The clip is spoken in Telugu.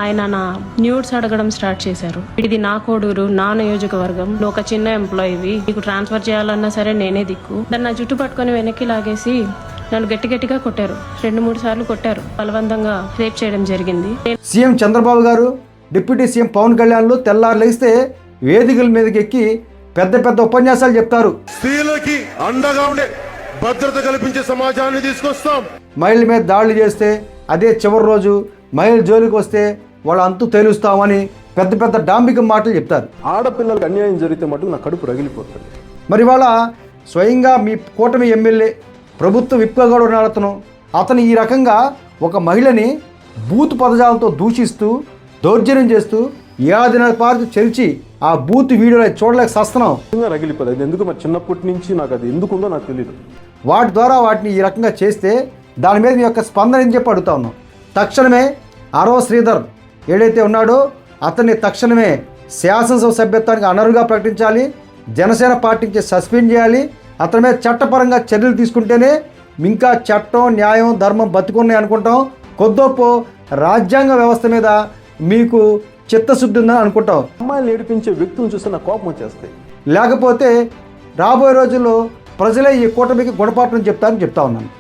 ఆయన నా న్యూడ్స్ అడగడం స్టార్ట్ చేశారు. ఇది నా కోడూరు, నా నియోజకవర్గం, నువ్వు ఒక చిన్న ఎంప్లాయీవి, నీకు ట్రాన్స్ఫర్ చేయాలన్నా సరే నేనే దిక్కు. దాన్ని నా జుట్టు పట్టుకొని వెనక్కి లాగేసి నన్ను గట్టిగా కొట్టారు. 2-3 సార్లు కొట్టారు. బలవంతంగా రేప్ చేయడం జరిగింది. సీఎం చంద్రబాబు గారు, డిప్యూటీ సీఎం పవన్ కళ్యాణ్లు తెల్లారు లేస్తే వేదికల మీదకి ఎక్కి పెద్ద ఉపన్యాసాలు చెప్తారు. స్త్రీలకి అండగా ఉండే భద్రత కల్పించే సమాజాన్ని తీసుకొస్తాం. మహిళల మీద దాడులు చేస్తే అదే చివరి రోజు మహిళల జోలికి వస్తే వాళ్ళ అంతు తేలుస్తామని పెద్ద డాంబిక మాటలు చెప్తారు. ఆడపిల్లలకు అన్యాయం జరిగితే మటుకు నా కడుపు రగిలిపోతుంది. మరి వాళ్ళ స్వయంగా మీ కూటమి ఎమ్మెల్యే ప్రభుత్వ విప్గా ఉన్నాడు. అతను ఈ రకంగా ఒక మహిళని బూత్ పదజాలతో దూషిస్తూ దౌర్జన్యం చేస్తూ ఏడాదిన్నర పాటు చెరిచి ఆ బూత్ వీడియోలో చూడలేక సస్తనం రగిలిపోతుంది. అది ఎందుకు మరి చిన్నప్పటి నుంచి నాకు అది ఎందుకుందో నాకు తెలియదు. వాటి ద్వారా వాటిని ఈ రకంగా చేస్తే దాని మీద మీ యొక్క స్పందన అని చెప్పి అడుగుతా ఉన్నాం. తక్షణమే ఆరవ శ్రీధర్ ఏదైతే ఉన్నాడో అతన్ని తక్షణమే శాసనసభ సభ్యత్వానికి అనర్హుగా ప్రకటించాలి. జనసేన పార్టీ నుంచి సస్పెండ్ చేయాలి. అతని మీద చట్టపరంగా చర్యలు తీసుకుంటేనే ఇంకా చట్టం, న్యాయం, ధర్మం బతికున్నాయి అనుకుంటాం. కొద్దోపో రాజ్యాంగ వ్యవస్థ మీద మీకు చిత్తశుద్ధి ఉందని అనుకుంటాం. అమ్మాయిలు ఏడిపించే వ్యక్తులను చూస్తే నాకు కోపం వచ్చేస్తాయి. లేకపోతే రాబోయే రోజుల్లో ప్రజలే ఈ కూటమికి గుణపాఠం చెప్తారని చెప్తా ఉన్నాను.